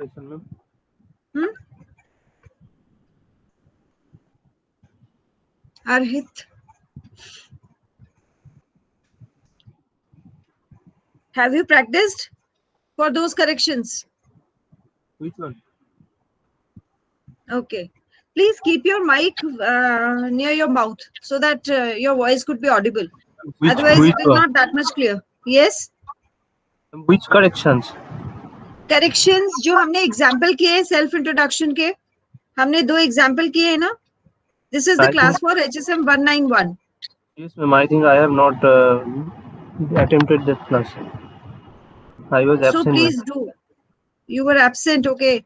Hmm? Arhit, have you practiced for those corrections? Which one? Okay. Please keep your mic near your mouth so that your voice could be audible. Otherwise, Which it is one? not that much clear. Yes? Which corrections? Corrections जो हमने example किए self introduction के, हमने 2 example किए हैं ना. This is the I think class for HSM 191. yes, ma'am. I think I have not attempted that class. I was So absent, ma'am. please do. You were absent, okay.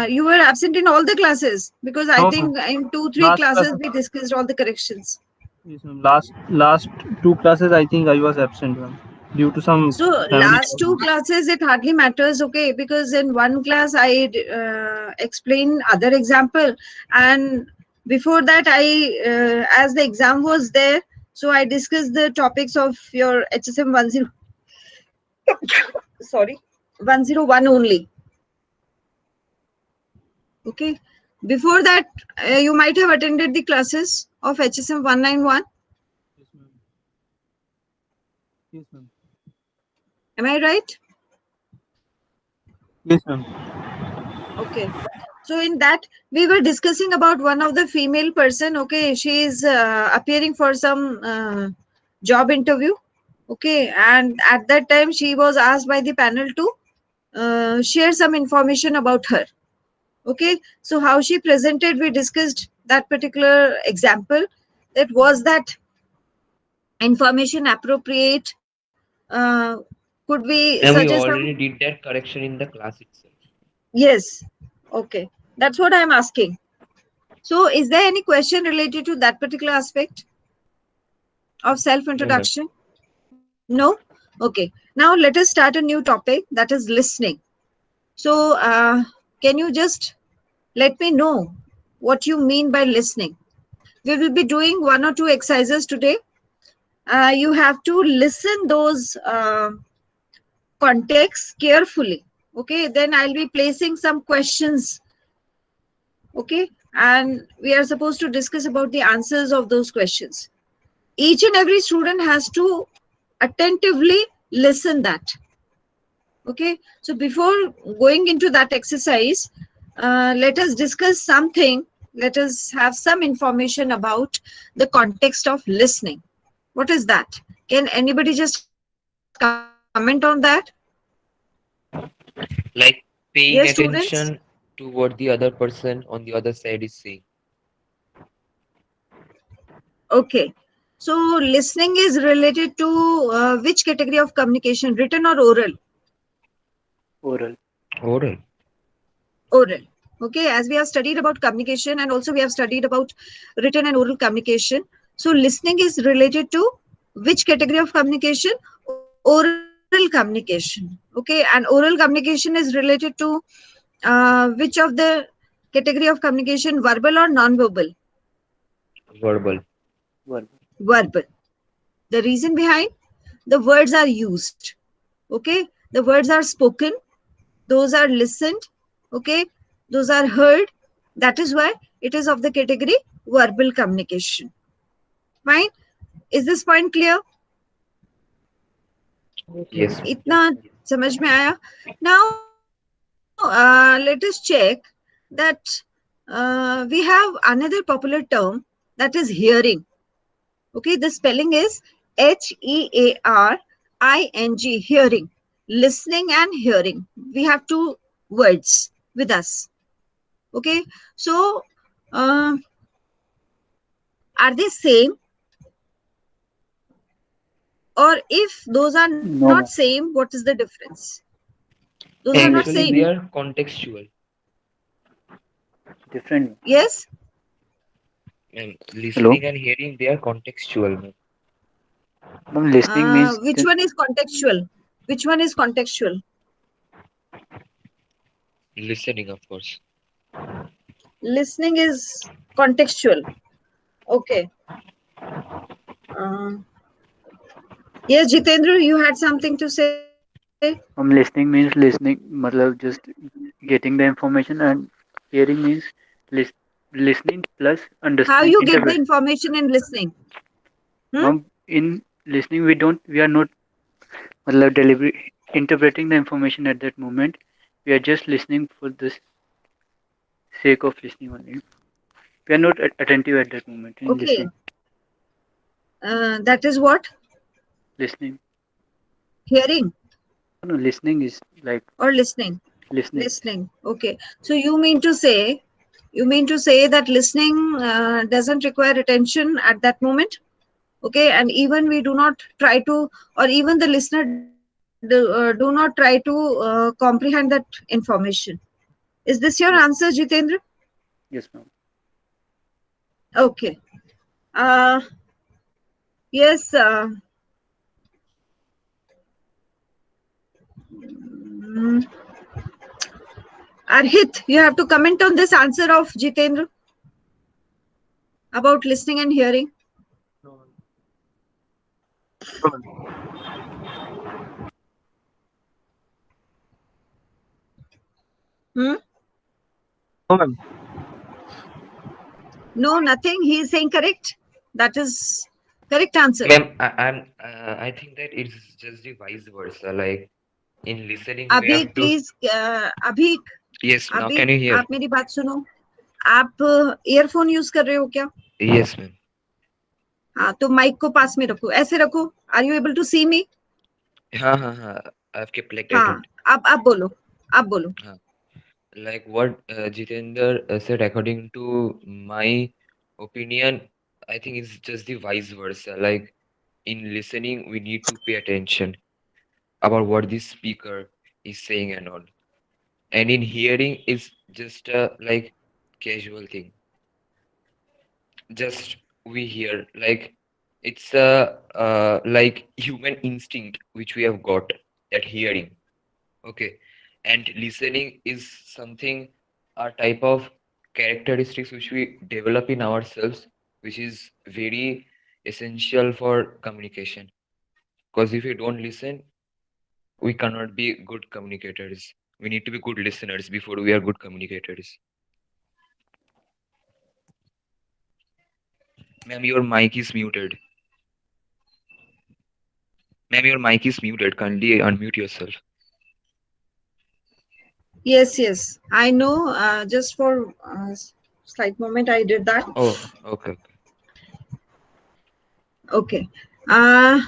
You were absent in all the classes because I No, ma'am. think in 2-3 Last class. classes we discussed all the corrections. Yes, ma'am. Last two classes, I think I was absent, ma'am, due to some So family last 2 problem. classes it hardly matters, okay, because in one class I explain other example, and before that I as the exam was there, so I discussed the topics of your HSM 10 sorry 101 only. Okay. Before that, you might have attended the classes of HSM 191. Yes, ma'am. Yes, ma'am. Am I right? Yes, ma'am. Okay. So in that, we were discussing about one of the female person. Okay. She is appearing for some job interview. Okay. And at that time, she was asked by the panel to share some information about her. Okay. So how she presented, we discussed that particular example. That was that information appropriate, could we And suggest we some? already did that correction in the class itself. Yes. Okay, that's what I'm asking. So is there any question related to that particular aspect of self No, ma'am. introduction? No. Okay, now let us start a new topic, that is listening. So can you just let me know what you mean by listening? We will be doing 1 or 2 exercises today. You have to listen those context carefully. Okay, then I'll be placing some questions. Okay, and we are supposed to discuss about the answers of those questions. Each and every student has to attentively listen that. Okay, so before going into that exercise, let us discuss something. Let us have some information about the context of listening. What is that? Can anybody just comment on that? Yes, Like paying students? attention to what the other person on the other side is saying. Okay. So listening is related to which category of communication, written or oral? Oral. Oral. Oral. Okay. As we have studied about communication and also we have studied about written and oral communication. So listening is related to which category of communication? Oral communication. Okay. And oral communication is related to which of the category of communication, verbal or non-verbal? Verbal. Verbal. Verbal. The reason behind, the words are used. Okay, the words are spoken, those are listened. Okay, those are heard. That is why it is of the category verbal communication. Fine. Is this point clear? Yes. इतना समझ में आया? Now let us check that we have another popular term, that is hearing. Okay, the spelling is HEARING, hearing. Listening and hearing. We have 2 words with us. Okay, so uh, are they same? Or if those are not No, ma'am. same, what is the difference? Those are not Same Actually, same. they listening are contextual. is different. Yes. And Hello? listening and hearing, they are contextual, ma'am. Ma'am, listening means Which one is contextual? Which one is contextual? Listening, of course. Listening is contextual. Okay. Uh, yes, Jitendra, you had something to say? listening means listening, matlab just getting the information, and hearing means lis- listening plus How understanding, you get the interpret. information in listening? Hmm? Ma'am, in listening, we are not मतलब delivery, interpreting the information at that moment. We are just listening for the sake of listening only. We are not attentive at that moment in Okay. listening. That is what? Listening. Hearing No, listening is like or listening? listening. Listening. Okay. So you mean to say that listening doesn't require attention at that moment? Okay. And even we do not try to, or even the listener do not try to comprehend that information. Is this your answer, Yes, Jitendra? yes, ma'am. Okay. Uh, yes. Mm, Arhit, you have to comment on this answer of Jitendra about listening and hearing. No, no, Hmm? no, ma'am. No, nothing. He is saying correct. That is correct answer. Ma'am, I think that it's just the vice versa. Like in listening, we Abhik have to. Please Abhik Yes, now Abhik can you hear? आप मेरी बात सुनो. आप earphone use कर रहे हो क्या? Yes, ma'am. हाँ तो माइक को पास में रखो, ऐसे रखो. आर यू एबल टू सी मी? हाँ. I've kept like at हाँ, it. आप बोलो, आप बोलो. हाँ. Like what Jitendra said, according to my opinion, I think it's just the vice versa. Like in listening, we need to pay attention about what the speaker is saying and all. And in hearing, it's just a like casual thing. Just we hear like it's a like human instinct which we have got at hearing. Okay. And listening is something, a type of characteristics which we develop in ourselves, which is very essential for communication. Because if we don't listen, we cannot be good communicators. We need to be good listeners before we are good communicators. Ma'am, your mic is muted. Ma'am, your mic is muted. Kindly unmute yourself. Yes, I know. Just for slight moment, I did that. Oh, okay. Okay. Uh,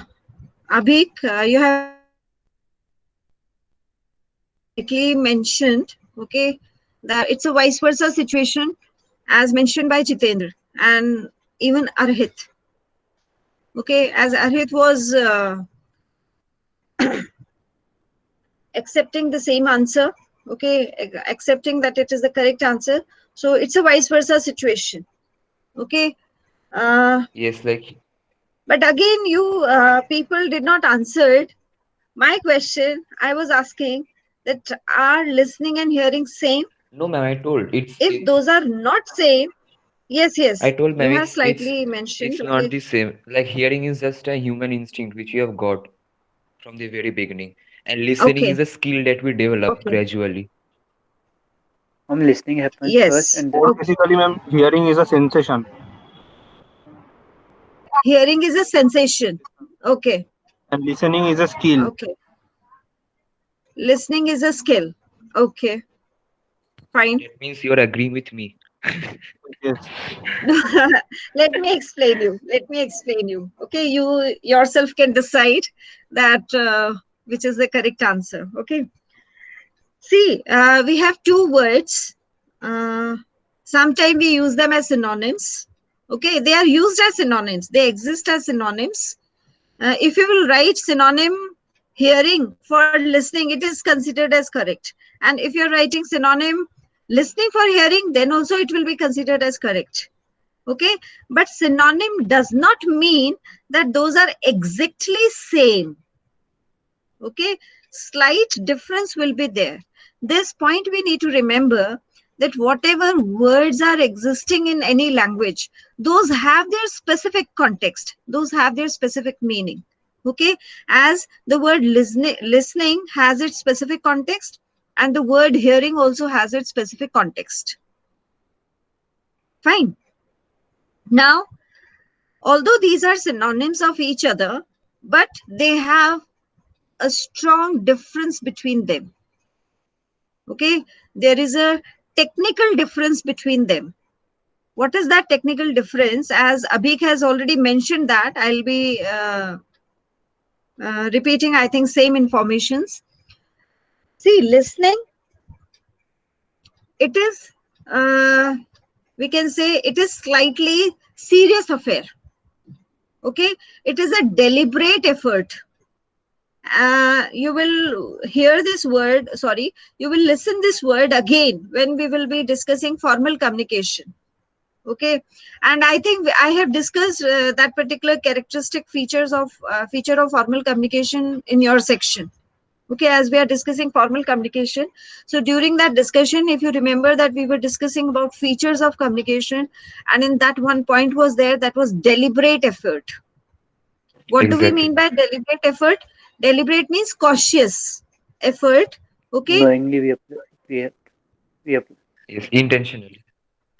Abhik, you have rightly mentioned, okay, that it's a vice versa situation as mentioned by Jitendra and even Arhit. Okay, as Arhit was accepting the same answer, okay, accepting that it is the correct answer. So it's a vice versa situation. Okay. Yes, like But again, you people did not answer my question. I was asking that are listening and hearing same? no, ma'am. I told If those are not same, I yes, told you ma'am have it's slightly mentioned. it's not Okay. the same. Like hearing is just a human instinct which you have got from the very beginning, and listening is Okay. a skill that we develop Okay. gradually. Listening happens first, Yes. and Or then Okay. basically, ma'am, hearing is a sensation Hearing is a sensation. Okay. and listening is a skill. Okay. Listening is a skill. Okay. Fine. That means you're agreeing with me. Yes. Let me explain you. Let me explain you. Okay. You yourself can decide that which is the correct answer. Okay. See, we have two words. Sometimes we use them as synonyms. Okay, they are used as synonyms. They exist as synonyms. If you will write synonym hearing for listening, it is considered as correct. And if you're writing synonym listening for hearing, then also it will be considered as correct. Okay, but synonym does not mean that those are exactly same. Okay, slight difference will be there. This point we need to remember that whatever words are existing in any language, those have their specific context, those have their specific meaning. Okay, as the word listening has its specific context, and the word hearing also has its specific context. Fine. Now, although these are synonyms of each other, but they have a strong difference between them. Okay, there is a technical difference between them. What is that technical difference? As Abhik has already mentioned that, I'll be repeating, I think, same informations. See, listening, it is, we can say, it is slightly serious affair. Okay, it is a deliberate effort. You will hear this word, sorry, you will listen this word again when we will be discussing formal communication. Okay, and I think I have discussed that particular characteristic feature of formal communication in your section. Okay, as we are discussing formal communication, so during that discussion, if you remember that we were discussing about features of communication, and in that one point was there, that was deliberate effort. What do we Exactly. mean by deliberate effort? Deliberate means cautious effort. Okay, Knowingly we apply Yes, intentionally.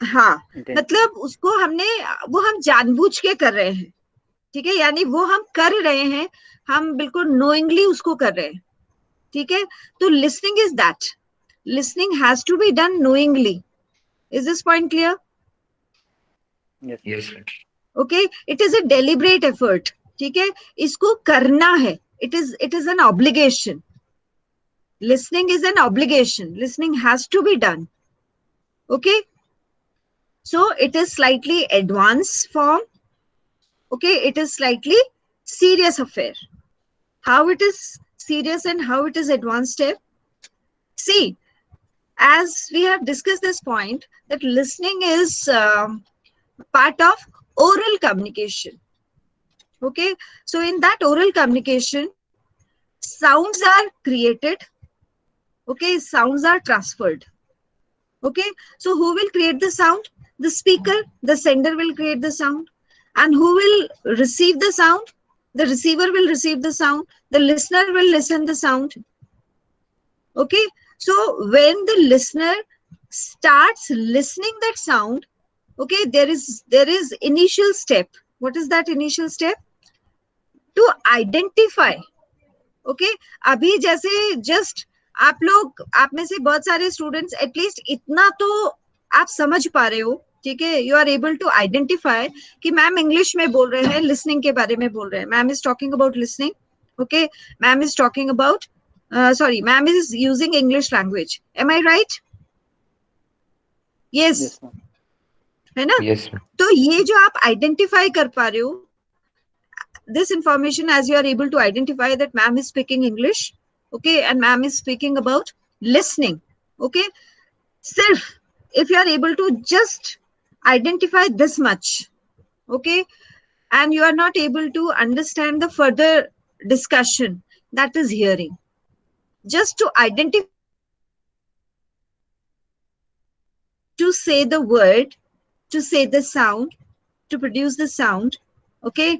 हाँ, intent. मतलब उसको हमने, वो हम जानबूझ के कर रहे हैं, ठीक है, यानी वो हम कर रहे हैं, हम बिल्कुल नोइंगली उसको कर रहे हैं, ठीक है. तो listening is that, listening has to be done knowingly. Is this point clear? Yes. Yes, sir. Okay, it is a deliberate effort, ठीक है, इसको करना है, it is an obligation. Listening is an obligation, listening has to be done. Okay, so it is slightly advanced form. Okay, it is slightly serious affair. How it is serious and how it is advanced step? See, as we have discussed this point, that listening is part of oral communication. Okay, so in that oral communication, sounds are created. Okay, sounds are transferred. Okay, so who will create the sound? The speaker, the sender will create the sound. And who will receive the sound? The receiver will receive the sound. The listener will listen the sound. Okay, so when the listener starts listening that sound, okay, there is initial step. What is that initial step? To identify. Okay, अभी जैसे just आप में से बहुत सारे students at least इतना तो आप समझ पा रहे हो, ठीक है, you are able to identify कि मैम इंग्लिश में बोल रहे हैं, लिसनिंग के बारे में बोल रहे हैं, ma'am is talking about listening. Okay, ma'am is talking about, sorry, ma'am is using English language. Am I right? Yes, Yes, ma'am. है ना? Yes, ma'am. तो ये जो आप आइडेंटिफाई कर पा रहे हो, this information, as you are able to identify that ma'am is speaking English, okay, and ma'am is speaking about listening. Okay, sirf if you are able to just identify this much, okay, and you are not able to understand the further discussion, that is hearing. Just to identify this much, to say the word, to say the sound, to produce the sound, okay,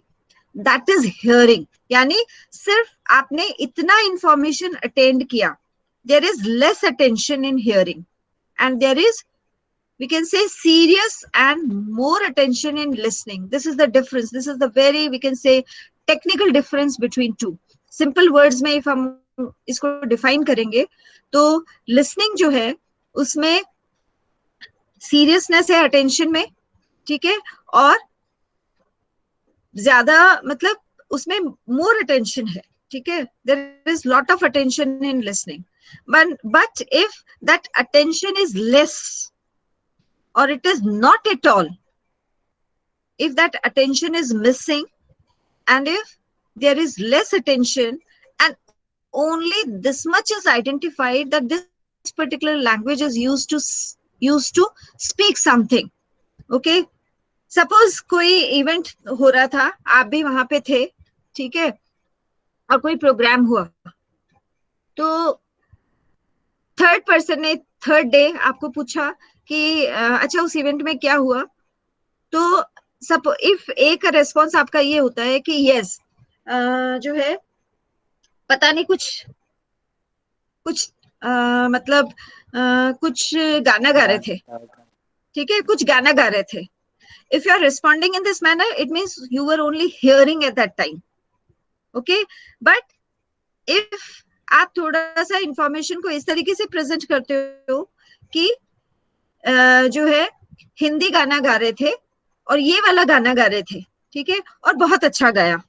that is hearing. यानी सिर्फ आपने इतना information attend किया, there is less attention in hearing, and there is, we can say, serious and more attention in listening. This is the difference, this is the very, we can say, technical difference between two. Simple words में if हम इसको define करेंगे, तो listening जो है उसमें seriousness है attention में, ठीक है, और ज्यादा मतलब उसमें मोर अटेंशन है, ठीक है, there is lot of attention in listening. But if that attention is less or it is not at all, if that attention is missing, and if there is less attention, and only this much is identified that this particular language is used to speak something. Okay, suppose कोई event हो रहा था, आप भी वहां पे थे, ठीक है, और कोई प्रोग्राम हुआ, तो थर्ड पर्सन ने थर्ड डे आपको पूछा कि अच्छा उस इवेंट में क्या हुआ, तो सब इफ एक रेस्पॉन्स आपका ये होता है कि यस, जो है पता नहीं कुछ कुछ मतलब कुछ गाना गा रहे थे, ठीक है, कुछ गाना गा रहे थे. If you are responding in this manner, it means you were only hearing at that time. Okay, but if आप थोड़ा सा इंफॉर्मेशन को इस तरीके से प्रेजेंट करते हो कि जो है हिंदी गाना गा रहे थे और ये वाला गाना गा रहे थे, ठीक है, और बहुत अच्छा गाया.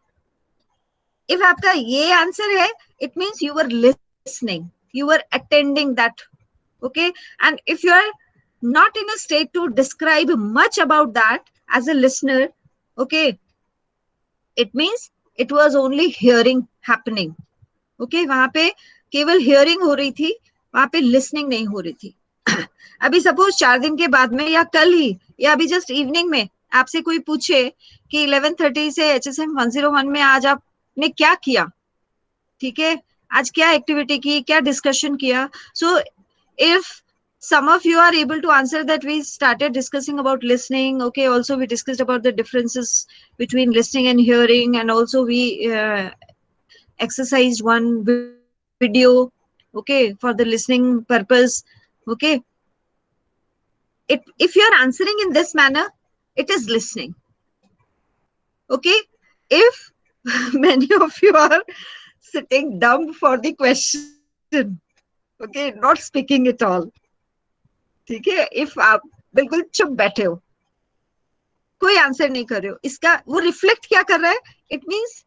इफ आपका ये आंसर है, it means you are listening, you are attending that. Okay, and if you are not in a state to describe much about that as a listener, okay, it means it was only hearing happening. Okay, वहां पे केवल hearing हो रही थी, वहां पे listening नहीं हो रही थी. अभी सपोज 4 दिन के बाद में या कल ही या अभी जस्ट इवनिंग में आपसे कोई पूछे कि 11:30 से HSM 101 में आज आपने क्या किया, ठीक है, आज क्या एक्टिविटी की, क्या डिस्कशन किया. सो if some of you are able to answer that, we started discussing about listening. Okay, also we discussed about the differences between listening and hearing, and also we exercised one video, okay, for the listening purpose. Okay, if you are answering in this manner, it is listening. Okay, if many of you are sitting dumb for the question, okay, not speaking at all, ठीक है, if आप बिल्कुल चुप बैठे हो, कोई answer नहीं कर रहे हो, इसका वो रिफ्लेक्ट क्या कर रहा है, it means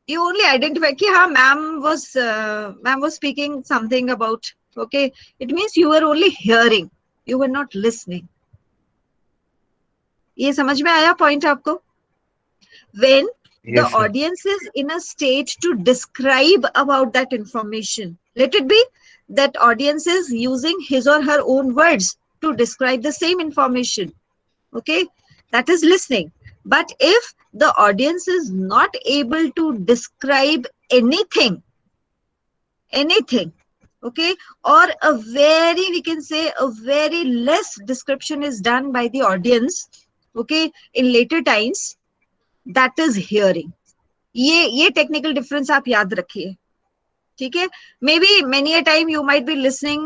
you only identify कि हाँ ma'am was speaking something about, okay, it means you were only hearing, you were not listening. ये समझ में आया पॉइंट आपको? When the Yes, sir. audience is in a state to describe about that information, let it be that audience is using his or her own words to describe the same information, okay, that is listening. But if the audience is not able to describe anything, okay, or a very, we can say a very less description is done by the audience, okay, in later times, that is hearing. ये technical difference आप याद रखिए, ठीक है. Maybe many a time you might be listening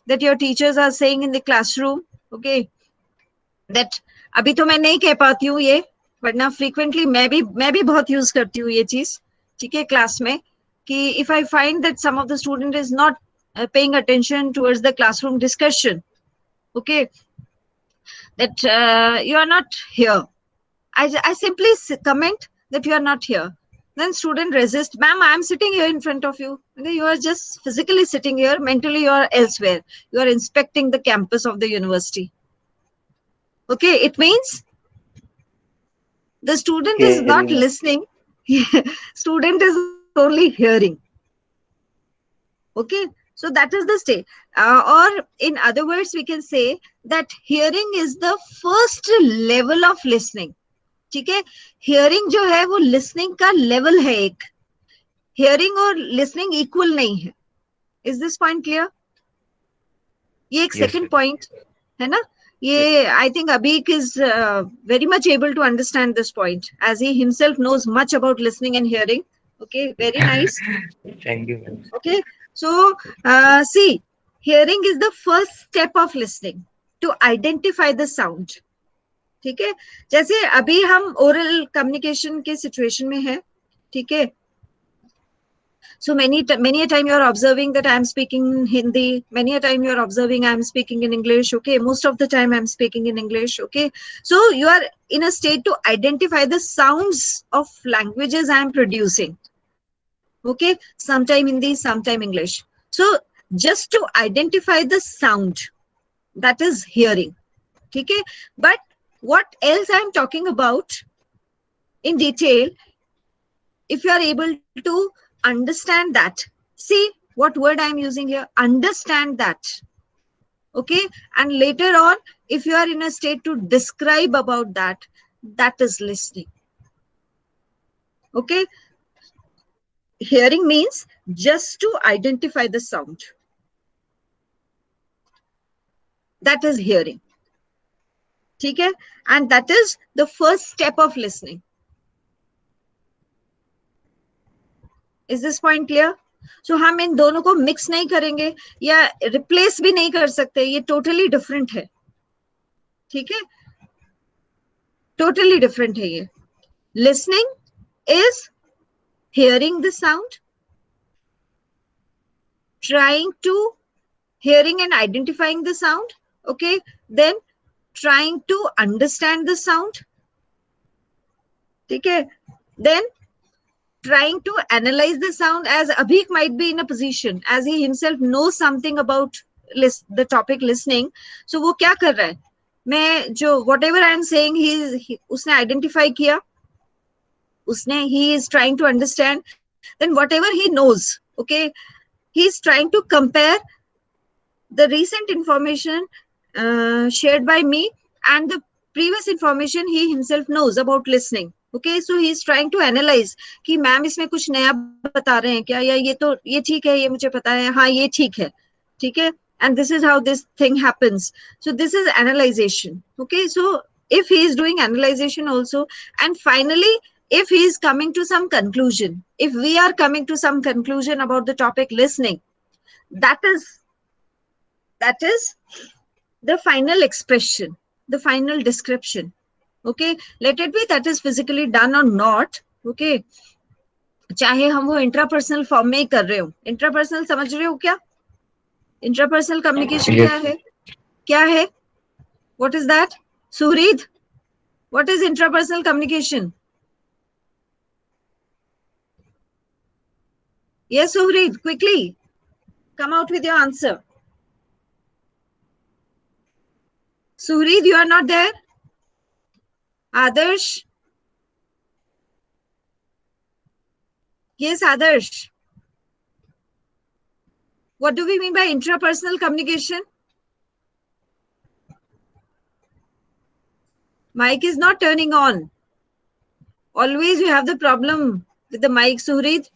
that your teachers are saying in the classroom, okay, that अभी तो मैं नहीं कह पाती हूँ ये, वरना फ्रीक्वेंटली मैं भी बहुत यूज करती हूँ ये चीज, ठीक है, क्लास में, कि if I find that some of the student is not paying attention towards the classroom discussion, okay, that you are not here, I simply comment that you are not here. Then student resist, ma'am, I am sitting here in front of you. You are just physically sitting here, mentally you are elsewhere. You are inspecting the campus of the university. Okay, it means the student is not listening. Student is only hearing. Okay, so that is the state. Or in other words, we can say that hearing is the first level of listening. ठीक है, hearing जो है वो listening का level है एक, hearing और listening equal नहीं है. Is this point clear? ये एक सेकंड पॉइंट है ना, ये I think Abeek is very much able to understand this point as he himself knows much about listening and hearing. Okay, very nice. Thank you, ma'am. Okay, so see, hearing is the first step of listening to identify the sound. ठीक है, जैसे अभी हम oral communication के situation में है, ठीक है. So many a time you are observing that I am speaking Hindi, many a time you are observing I am speaking in English, okay, most of the time I am speaking in English, okay. So you are in a state to identify the sounds of languages I am producing, okay, sometime Hindi, sometime English. So just to identify the sound, that is hearing, okay. But what else I am talking about in detail, if you are able to understand that, see what word I am using here, understand that, okay, and later on if you are in a state to describe about that, that is listening. Okay, hearing means just to identify the sound, that is hearing, ठीक है, and that is the first step of listening. Is this point clear? सो हम इन दोनों को mix नहीं करेंगे या replace भी नहीं कर सकते, ये टोटली डिफरेंट है, ठीक है, टोटली डिफरेंट है ये. Listening is hearing the sound, trying to hearing and identifying the sound, okay, then trying to understand the sound, okay, then trying to analyze the sound, as Abhik might be in a position as he himself knows something about the topic listening. So वो क्या कर रहा है, मैं जो whatever I am saying उसने identify किया, उसने he is trying to understand, then whatever he knows, okay, he is trying to compare the recent information shared by me and the previous information he himself knows about listening. Okay, so he is trying to analyze कि ma'am इसमें कुछ नया बता रहे हैं क्या, या ये तो ये ठीक है, ये मुझे पता है, हाँ ये ठीक है, ठीक है, and this is how this thing happens. So this is analyzation. Okay, so if he is doing analyzation also, and finally if he is coming to some conclusion, if we are coming to some conclusion about the topic listening, that is the final expression, the final description. Okay, let it be that is physically done or not. Okay, चाहे हम वो intrapersonal form में ही कर रहे हो. Intrapersonal समझ रहे हो क्या? Intrapersonal communication Yes. क्या है? क्या है? What is that? Suhrid, what is intrapersonal communication? Yes, Suhrid, quickly come out with your answer. Suhrid, you are not there? Adarsh? Yes, Adarsh. What do we mean by intrapersonal communication? Mic is not turning on. Always you have the problem with the mic, Suhrid.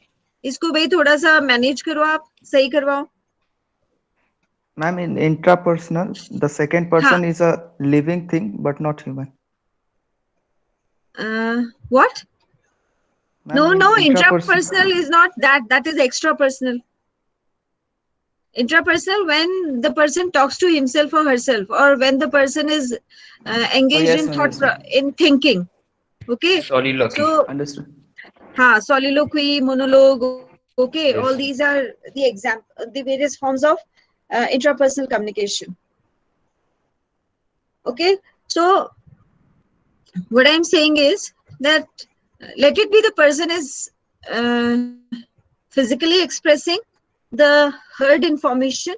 इसको भाई थोड़ा सा manage करो, आप सही करवाओ. Ma'am, in intrapersonal, the second person is a living thing but not human. What? Ma'am, in No, intrapersonal is not that. That is extrapersonal. Intrapersonal, when the person talks to himself or herself, or when the person is engaged yes, in ma'am, thought, yes, ma'am. in thinking. Okay. Soliloquy. So, Understood. soliloquy, monologue. Okay, all Yes. these are the various forms of intrapersonal communication. Okay. So, what I'm saying is that let it be the person is physically expressing the heard information,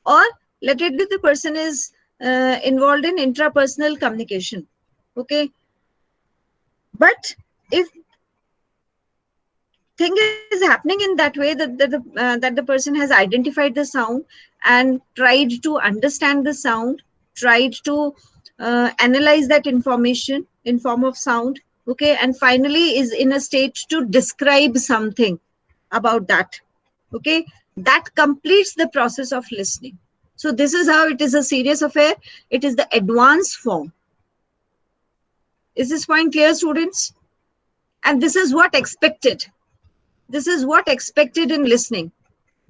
or let it be the person is involved in intrapersonal communication. Okay, but if thing is happening in that way that the person has identified the sound and tried to understand the sound, tried to analyze that information in form of sound, okay, and finally is in a state to describe something about that, okay, that completes the process of listening. So this is how it is a serious affair. It is the advanced form. Is this point clear, students? And this is what expected. This is what expected in listening.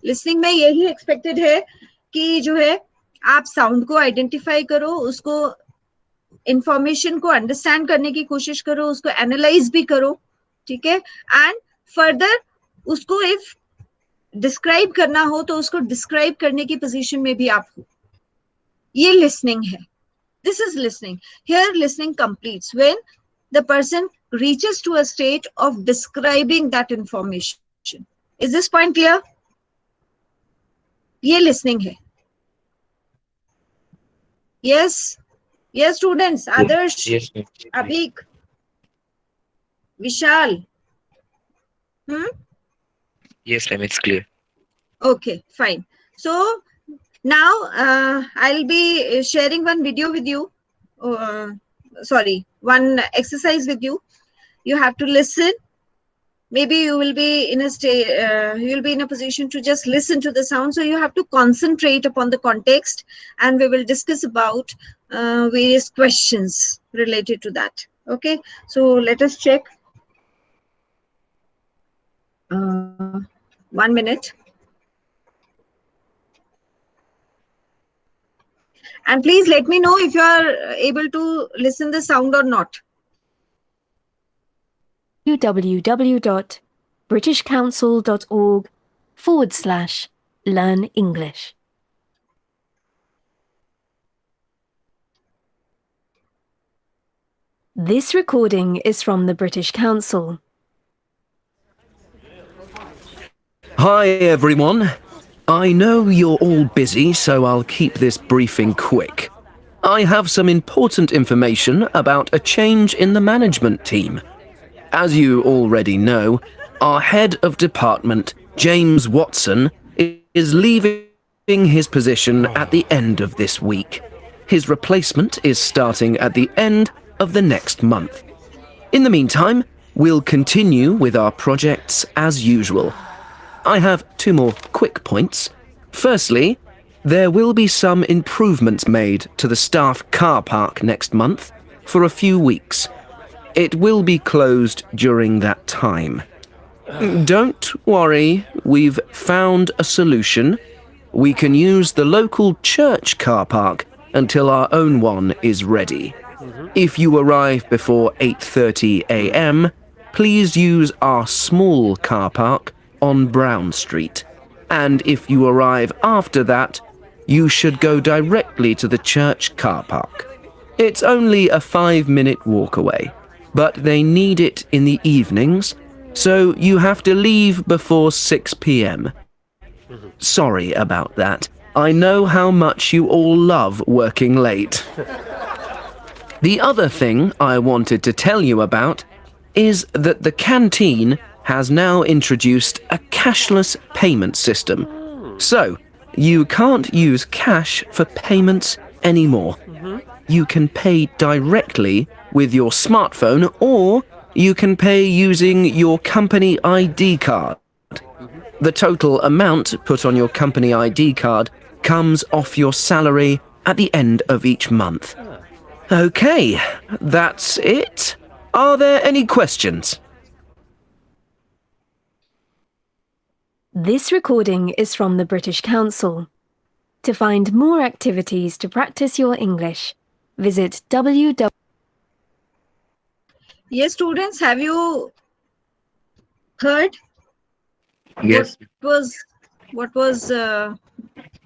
Listening में यही expected है कि जो है आप sound को identify करो, उसको information को understand करने की कोशिश करो, उसको analyze भी करो, ठीक है, and further उसको if describe करना हो तो उसको describe करने की position में भी आप हो. ये listening है. This is listening. Here listening completes when the person reaches to a state of describing that information. Is this point clear? ये listening है. Yes. Yes, students. Adarsh, Yes, ma'am. Abhik, Vishal. Yes, ma'am, it's clear. Okay, fine. So now I'll be sharing one video with you. One exercise with you. You have to listen. Maybe you will be in a you'll be in a position to just listen to the sound. So you have to concentrate upon the context, and we will discuss about various questions related to that. Okay. So let us check. 1 minute. And please let me know if you are able to listen the sound or not. www.britishcouncil.org/learn English. This recording is from the British Council. Hi everyone. I know you're all busy, so I'll keep this briefing quick. I have some important information about a change in the management team. As you already know, our head of department, James Watson, is leaving his position at the end of this week. His replacement is starting at the end of the next month. In the meantime, we'll continue with our projects as usual. I have two more quick points. Firstly, there will be some improvements made to the staff car park next month for a few weeks. It will be closed during that time. Don't worry, we've found a solution. We can use the local church car park until our own one is ready. If you arrive before 8:30 a.m., please use our small car park on Brown Street. And if you arrive after that, you should go directly to the church car park. It's only a 5-minute walk away, but they need it in the evenings, so you have to leave before 6 p.m. Sorry about that. I know how much you all love working late. The other thing I wanted to tell you about is that the canteen has now introduced a cashless payment system. So, you can't use cash for payments anymore. You can pay directly with your smartphone, or you can pay using your company ID card. The total amount put on your company ID card comes off your salary at the end of each month. Okay, that's it. Are there any questions? This recording is from the British Council. To find more activities to practice your English, visit www. Yes, students, have you heard Yes. what was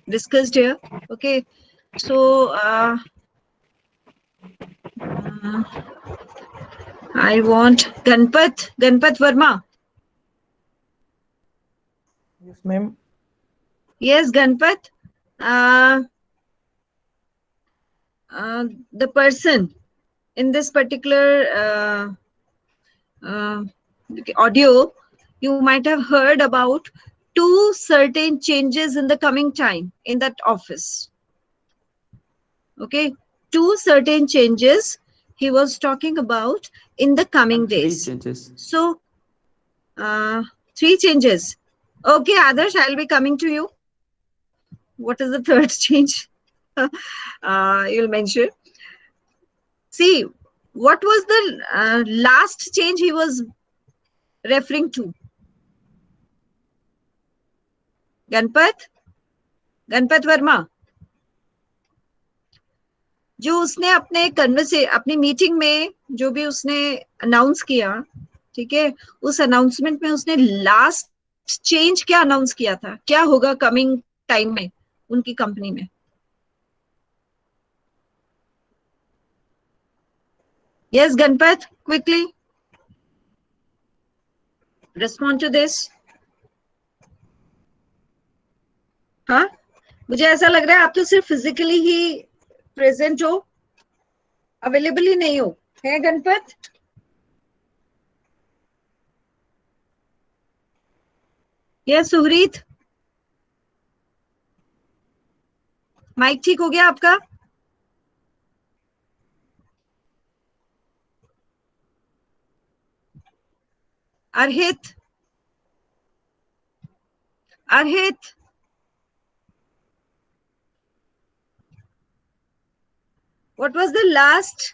discussed here? Okay, so I want Ganpat Verma. Yes, ma'am. Yes, Ganpat. The person in this particular audio, you might have heard about 2 certain changes in the coming time in that office. Okay, 2 certain changes he was talking about in the coming days. 3 changes. So, 3 changes. Okay, Adarsh, I'll be coming to you. What is the third change? You'll mention. See, what was the last change he was referring to? Ganpat Verma. जो उसने अपनी meeting में जो भी उसने announce किया, ठीक है, उस अनाउंसमेंट में उसने लास्ट चेंज क्या अनाउंस किया था, क्या होगा कमिंग टाइम में उनकी कंपनी में? Yes, Ganpat, quickly respond to this. हाँ, मुझे ऐसा लग रहा है आप तो सिर्फ फिजिकली ही प्रेजेंट हो, अवेलेबल ही नहीं हो, है गणपत? यस सुहरीत, माइक ठीक हो गया आपका? अर्हित, what was the last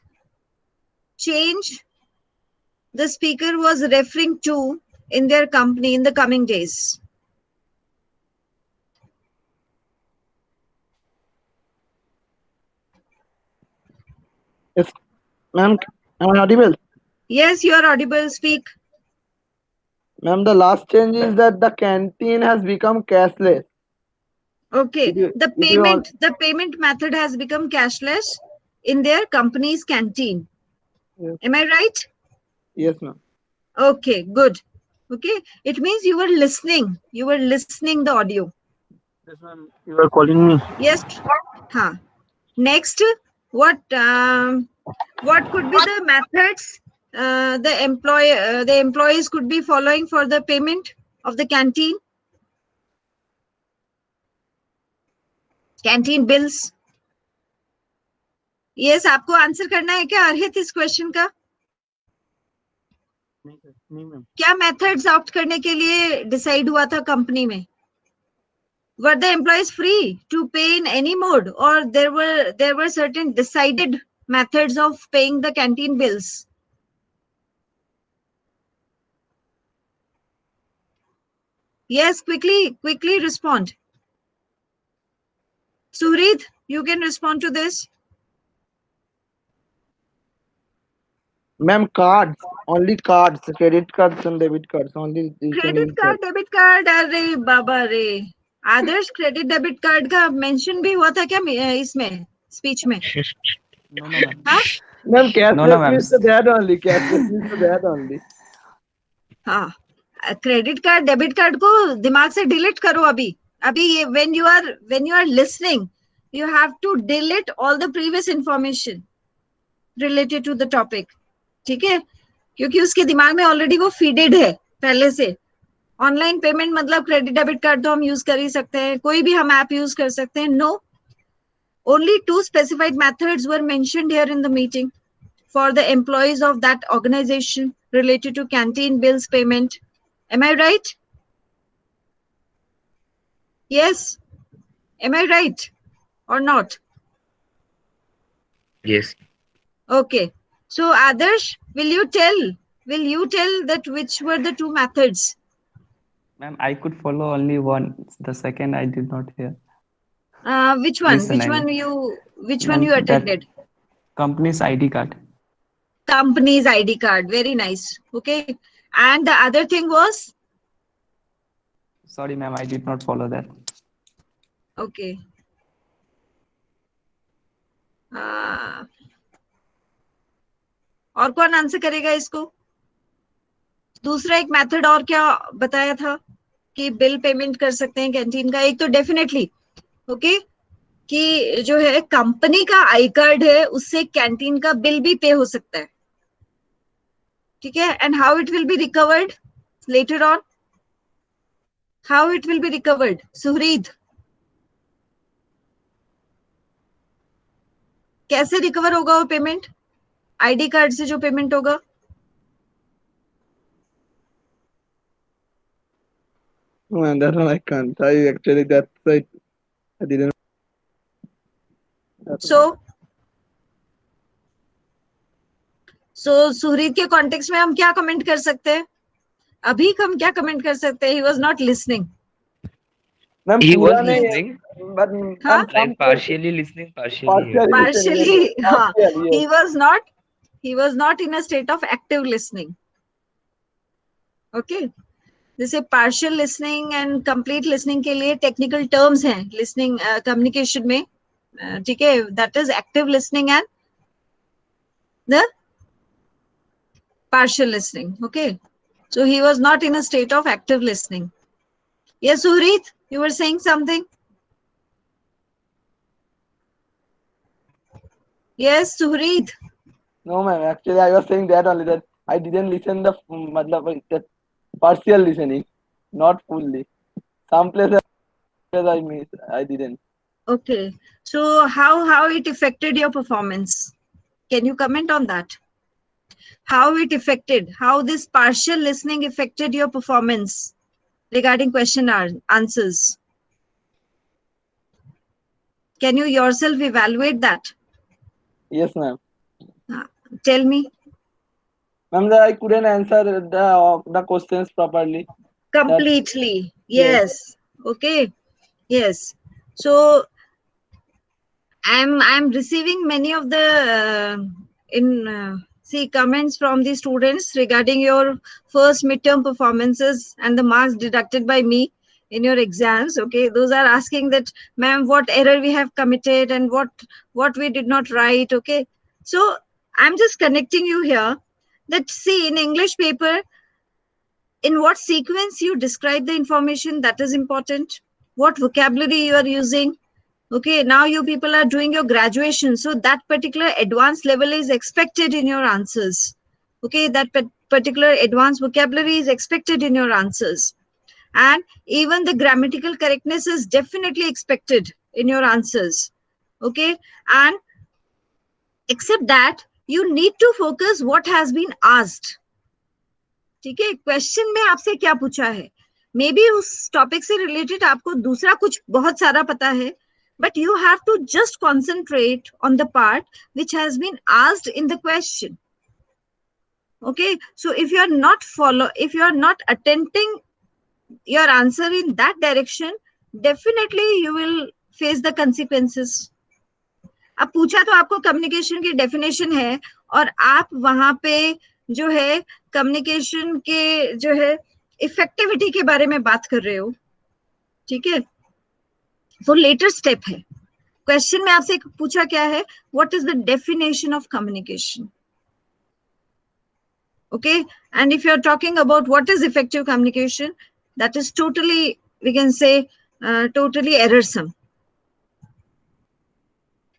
change the speaker was referring to in their company in the coming days? Yes, ma'am. Am I audible? Yes, you are audible. Speak. Ma'am, the last change is that the canteen has become cashless. Okay. If you want, The payment method has become cashless in their company's canteen. yes, Am I right? yes, ma'am. Okay, good. Okay. It means you were listening. You were listening the audio. Yes, ma'am. You are calling me. Yes. Huh. Next, what could be the methods the employees could be following for the payment of the canteen bills? Yes, आपको answer करना है क्या अर्हित इस question का? नहीं ma'am. क्या methods opt करने के लिए डिसाइड हुआ था कंपनी में? Were the employees free to pay in any mode, or there were certain decided methods of paying the canteen bills? Yes, quickly respond. Suhrid, you can respond to this. Ma'am, cards, only cards, credit cards and debit cards, only you can credit use that. Card debit card अरे बाबा रे आदर्श credit debit card का mention भी हुआ था क्या इसमें speech में? No, no, ma'am. हाँ Ma'am, No, cashless ma'am. means to that only. Cashless means to that only. हाँ क्रेडिट कार्ड डेबिट कार्ड को दिमाग से डिलीट करो अभी ये when you are listening you have to delete all the previous information related to the topic. ठीक है, क्योंकि उसके दिमाग में ऑलरेडी वो फीडेड है पहले से. ऑनलाइन पेमेंट मतलब क्रेडिट डेबिट कार्ड तो हम यूज कर ही सकते हैं, कोई भी हम ऐप यूज कर सकते हैं. No, only 2 specified methods were mentioned here in the meeting for the employees of that organization related to canteen bills payment. Am I right? Yes. Am I right or not? Yes. Okay. So Adarsh, will you tell that which were the 2 methods? Ma'am, I could follow only one. The second I did not hear. Which one? Listen, I mean. Which one Ma'am, you that attended? company's ID card. Company's ID card. Very nice. Okay. And the other thing was? Sorry, ma'am, I did not follow that. Okay. और कौन answer करेगा इसको? दूसरा एक method और क्या बताया था कि बिल पेमेंट कर सकते हैं कैंटीन का? एक तो डेफिनेटली ओके कि जो है कंपनी का आई कार्ड है उससे कैंटीन का बिल भी पे हो सकता है. ठीक है. And how it will be recovered later on? How it will be recovered? Suhrid, कैसे रिकवर होगा वो पेमेंट? आईडी कार्ड से जो पेमेंट होगा? Man, that one I can't. I actually, that's right. I didn't. सो सुहरीद के कॉन्टेक्स्ट में हम क्या कमेंट कर सकते हैं? अभी हम क्या कमेंट कर सकते हैं? He was not listening. Ma'am, He was पूरा नहीं, listening, but हाँ? like partially listening, partially hearing. Partially, हाँ. Partially, yes. He was not in a state of active listening. Okay. जैसे partial listening and complete listening के लिए technical terms हैं listening communication में. ठीक है, that is active listening and the partial listening. Okay. So he was not in a state of active listening. Yes, Suhrit, you were saying something? Yes, Suhrit. No, ma'am. Actually, I was saying that only, that I didn't listen the that partial listening, not fully. Some places I missed. I didn't. Okay. So how it affected your performance? Can you comment on that? How this partial listening affected your performance regarding question answers? Can you yourself evaluate that? Yes, ma'am. Tell me. Ma'am, I couldn't answer the questions properly. Completely. Yes. Okay. Yes. So I'm receiving many of the in see comments from the students regarding your first midterm performances and the marks deducted by me in your exams. Okay, those are asking that, ma'am, what error we have committed and what we did not write. Okay, so I'm just connecting you here that, see, in English paper, in what sequence you describe the information, that is important. What vocabulary you are using. Okay, now you people are doing your graduation, so that particular advanced level is expected in your answers. Okay, that particular advanced vocabulary is expected in your answers. And even the grammatical correctness is definitely expected in your answers. Okay, and except that, you need to focus what has been asked. ठीक है, question में आपसे क्या पूछा है, may be उस topic से related आपको दूसरा कुछ बहुत सारा पता है, but you have to just concentrate on the part which has been asked in the question. Okay, so if you are not attempting your answer in that direction, definitely you will face the consequences. अब पूछा तो आपको communication की definition है, और आप वहां पे जो है कम्युनिकेशन के जो है इफेक्टिविटी के बारे में बात कर रहे हो. ठीक है, वो लेटर स्टेप है. क्वेश्चन में आपसे पूछा क्या है, what is the definition of communication. Okay, and if you're talking about what is effective communication, that is totally, we can say, totally errorsome.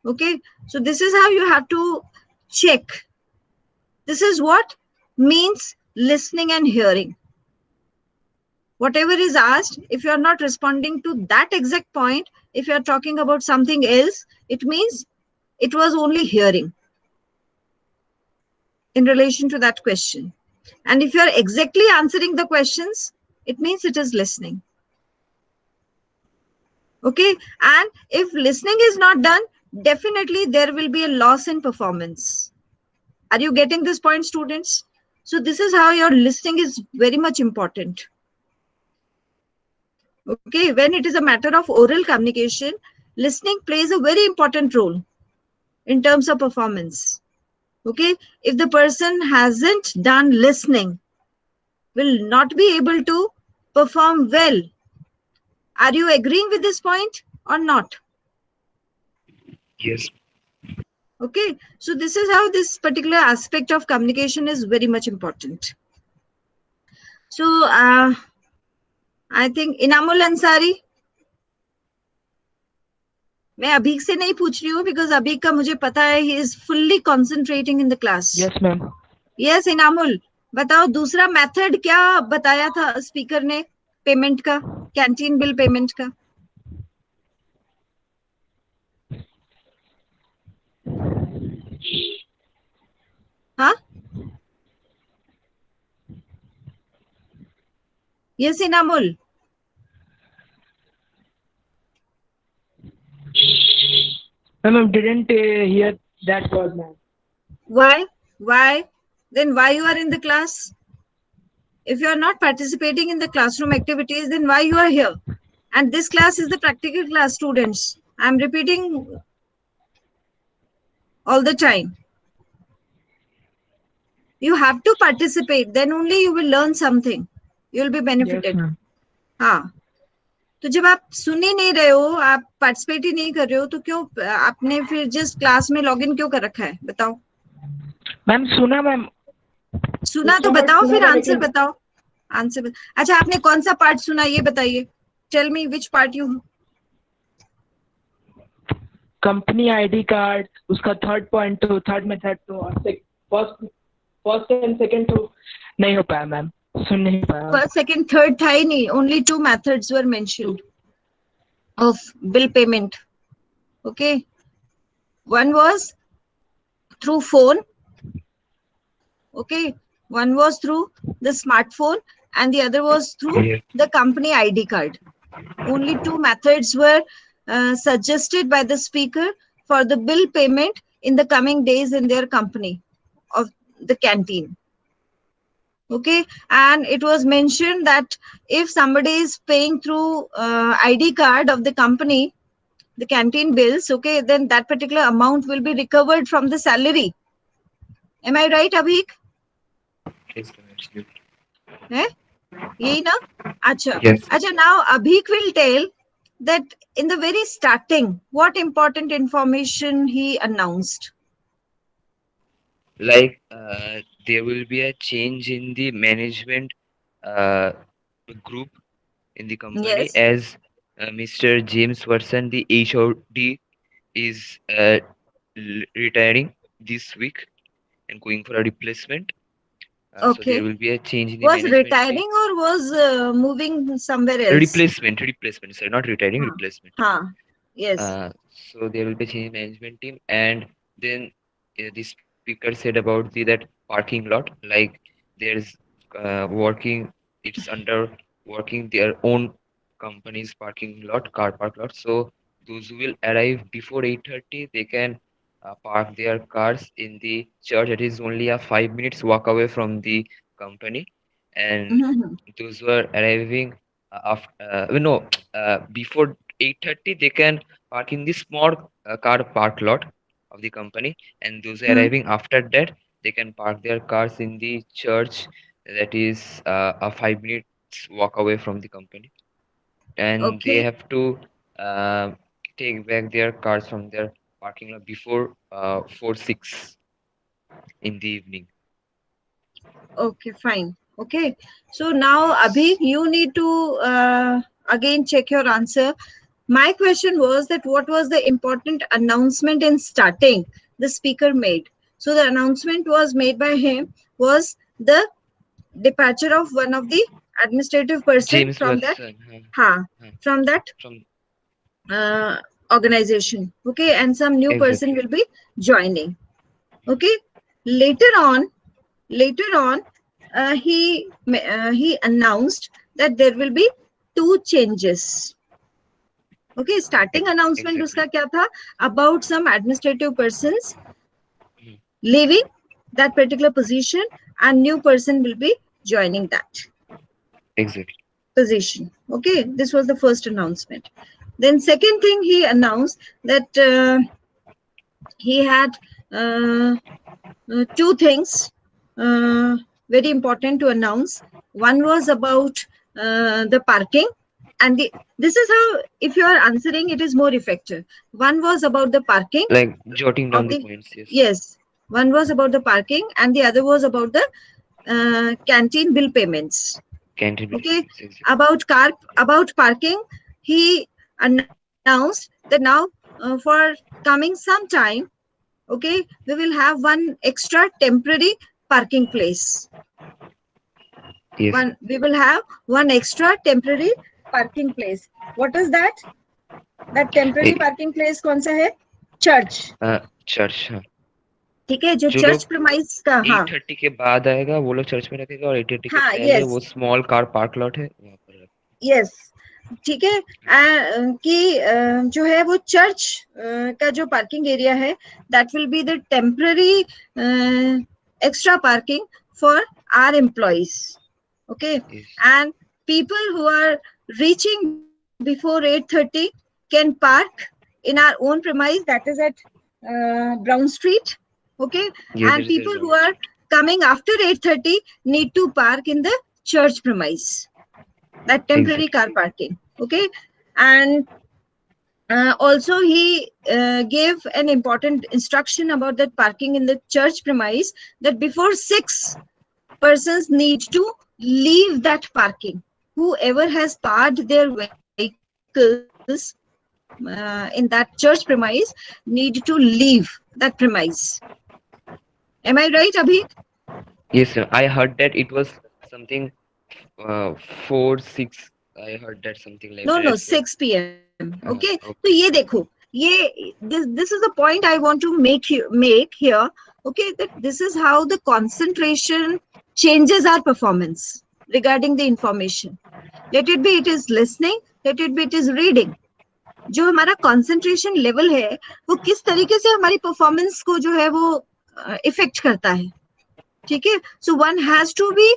Okay, so this is how you have to check. This is what means listening and hearing. Whatever is asked, if you are not responding to that exact point, if you are talking about something else, it means it was only hearing in relation to that question. And if you are exactly answering the questions, it means it is listening. Okay, and if listening is not done, definitely there will be a loss in performance. Are you getting this point, students? So this is how your listening is very much important. Okay, when it is a matter of oral communication, listening plays a very important role in terms of performance. Okay, if the person hasn't done listening, will not be able to perform well. Are you agreeing with this point or not? Yes. Okay, so this is how this particular aspect of communication is very much important. So I think Inamul Ansari, मैं अभीक से नहीं पूछ रही हूँ because Abhik का मुझे पता है he is fully concentrating in the class. Yes, ma'am. Yes, Inamul, बताओ दूसरा मेथड क्या बताया था स्पीकर ने पेमेंट का, कैंटीन बिल पेमेंट का. हाँ, yes, Inamul. Ma'am, didn't hear that word, ma'am. Why? Why? Then why you are in the class? If you are not participating in the classroom activities, then why you are here? And this class is the practical class, students. I am repeating all the time. You have to participate, then only you will learn something. You will be benefited. Yes, ma'am. हाँ, तो जब आप सुन ही नहीं रहे हो, आप participate ही नहीं कर रहे हो, तो क्यों आपने फिर जस्ट क्लास में लॉगिन क्यों कर रखा है, बताओ. मैम सुना मैम. सुना तो बताओ, फिर आंसर बताओ. आंसर अच्छा, आपने कौन सा पार्ट सुना ये बताइए. Tell me which part you. Company ID card, उसका थर्ड पॉइंट तो थर्ड मेथड तो फर्स्ट एंड सेकंड तो नहीं हो पाया मैम, सुन नहीं पाया. फर्स्ट सेकंड थर्ड था ही नहीं, only 2 methods were mentioned of bill payment. Okay, one was through phone. Okay, one was through the smartphone and the other was through the company ID card. Only 2 methods were suggested by the speaker for the bill payment in the coming days in their company of the canteen. Okay, and it was mentioned that if somebody is paying through ID card of the company, the canteen bills, okay, then that particular amount will be recovered from the salary. Am I right, Abhik? Yes, ma'am, absolutely. Eh? यही ना? अच्छा. Yes. अच्छा, now Abhik will tell that in the very starting, what important information he announced. Like there will be a change in the management uh, group in the company, Yes. as Mr. James Watson, the HOD, is retiring this week and going for a replacement. So there Okay. will be a change in the Was management team. retiring or was moving somewhere else? Replacement. Sorry, not retiring, Huh. replacement. Huh. Yes. So there will be a change in management team, and then the speaker said about that parking lot. Like there's working, it's under working their own company's parking lot, car park lot. So those who will arrive before 8:30, they can park their cars in the church. It is only a 5 minutes walk away from the company, and Mhm. those who are arriving after no before 8:30, they can park in the small car park lot of the company, and those Hmm. arriving after that, they can park their cars in the church that is a 5 minutes walk away from the company, and they Okay. have to uh, take back their cars from their parking lot before 4 6 in the evening. Okay. Fine. Okay. So now, Yes. Abhi, you need to again check your answer. My question was that what was the important announcement in starting the speaker made? So the announcement was made by him was the departure of one of the administrative person James from that Watson, huh, from that from uh, organization. Okay, and some new person exactly. will be joining. Okay, later on later on he announced that there will be two changes. Okay, starting announcement Exactly. uska kya tha? About some administrative persons Mhm. leaving that particular position and new person will be joining that Exactly. position. Okay, this was the first announcement. Then second thing he announced that he had uh, two things uh, very important to announce. One was about the parking, and this is how, if you are answering, it is more effective. One was about the parking Like jotting down of the the, points, yes. yes, one was about the parking, and the other was about the canteen bill payments. Canteen bill Okay, payments, exactly. about parking, he announced that now for coming some time, okay, we will have one extra temporary parking place. Yes, One We will have one extra temporary parking place. What is that? That temporary ma'am. parking place कौन सा है? Church. Church, हाँ. ठीक है, जो जो church लोग premise का, हाँ 8:30 के बाद आएगा वो लोग चर्च में रखेगा, और 8:30 के हाँ, पहले yes, वो स्मॉल कार पार्क लॉट है वहाँ पर रखेगा. yes, ठीक है. कि जो है वो चर्च का जो पार्किंग एरिया है, that will be the temporary extra parking for our employees. Okay, Yes. and people who are reaching before 8:30 can park in our own premise, that is at Brown Street. Okay, Yes, and it is a people who ground are street. coming after 8:30 need to park in the church premise, that temporary Exactly. car parking. Okay, and also he gave an important instruction about that parking in the church premise, that before 6 persons need to leave that parking. Whoever has parked their vehicles in that church premise need to leave that premise. Am I right, Abhi? Yes, sir. I heard that it was something uh, 4 6. I heard that something like No, that. no, That's what. 6 p.m. Okay, तो ये Okay. देखो, ये this is the point I want to make here. Okay, that this is how the concentration changes our performance regarding the information. Let it be it is listening, let it be it is reading. जो हमारा concentration level है वो किस तरीके से हमारी performance को जो है वो इफेक्ट करता है. ठीक है, so one has to be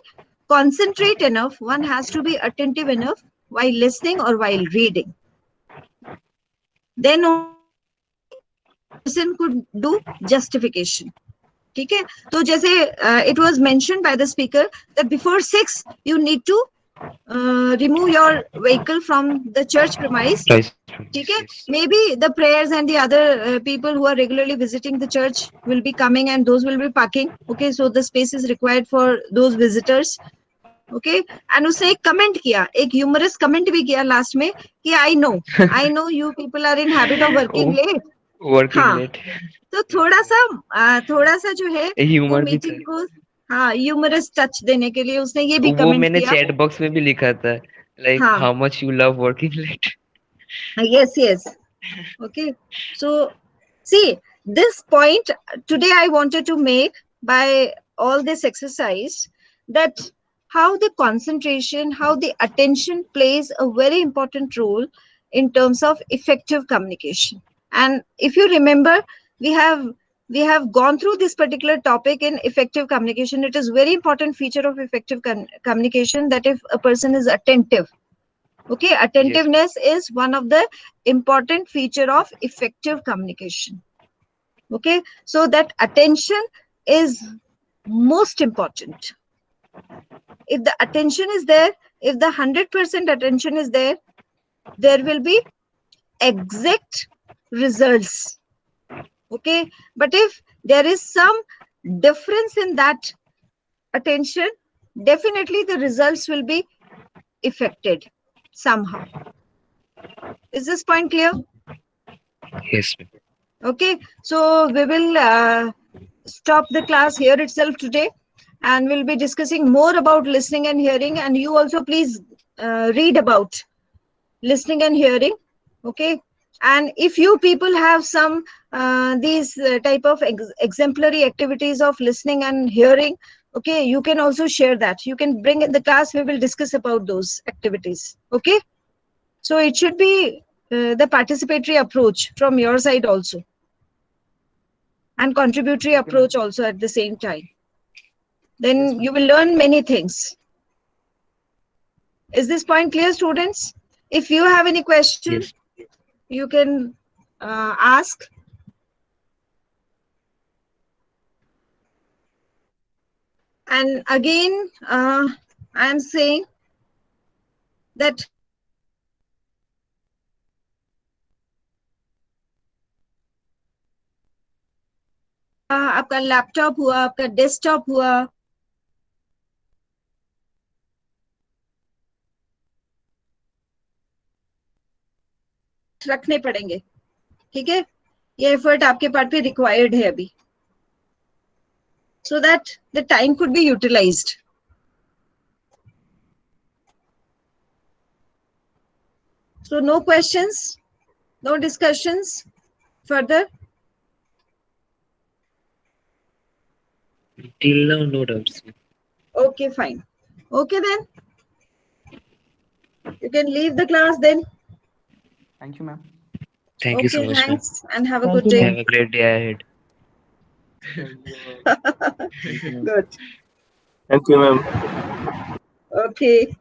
concentrate enough, one has to be attentive enough while listening or while reading. Then only a person could do justification. ठीक है. तो जैसे it was mentioned by the speaker that before 6 you need to remove your vehicle from the church premise. Price. ठीक है. Yes. Maybe the prayers and the other people who are regularly visiting the church will be coming and those will be parking. Okay, so the space is required for those visitors. Okay, and उसने एक comment किया, एक humorous comment भी किया last में कि I know you people are in habit of working late. Working हाँ, late. तो थोड़ा सा जो है वो ह्यूमर भी था. मीटिंग को हाँ ह्यूमरस टच देने के लिए उसने ये भी वो कमेंट मैंने किया. चैट बॉक्स में भी लिखा था, like हाँ. how much you love working late. Yes. Okay, so see this point today I wanted to make by all this exercise, that how the concentration, how the attention plays a very important role in terms of effective communication. And if you remember, we have gone through this particular topic in effective communication. It is very important feature of effective communication that if a person is attentive. Okay, attentiveness is one of the important feature of effective communication. Okay, so that attention is most important. If the attention is there, if the 100% attention is there, there will be exact results. Okay, but if there is some difference in that attention, definitely the results will be affected somehow. Is this point clear? Yes, ma'am. Okay, so we will stop the class here itself today, and we'll be discussing more about listening and hearing. And you also please read about listening and hearing. Okay, and if you people have some these type of exemplary activities of listening and hearing, okay, you can also share that. You can bring in the class. We will discuss about those activities. Okay, so it should be the participatory approach from your side also, and contributory approach also at the same time. Then you will learn many things. Is this point clear, students? If you have any question, Yes. you can ask. And again, I am saying that आपका laptop हुआ, आपका desktop हुआ, रखने पड़ेंगे. ठीक है, ये effort आपके पार्ट पे रिक्वायर्ड है अभी, so that the time could be utilized. So no questions, no discussions further. Till now, no doubts. Okay, fine. Okay, then you can leave the class then. Thank you, ma'am. Thank you so Okay, much, ma'am. thanks, and have a Thank good you, day. Have a great day ahead. Good. Thank you, ma'am. Okay.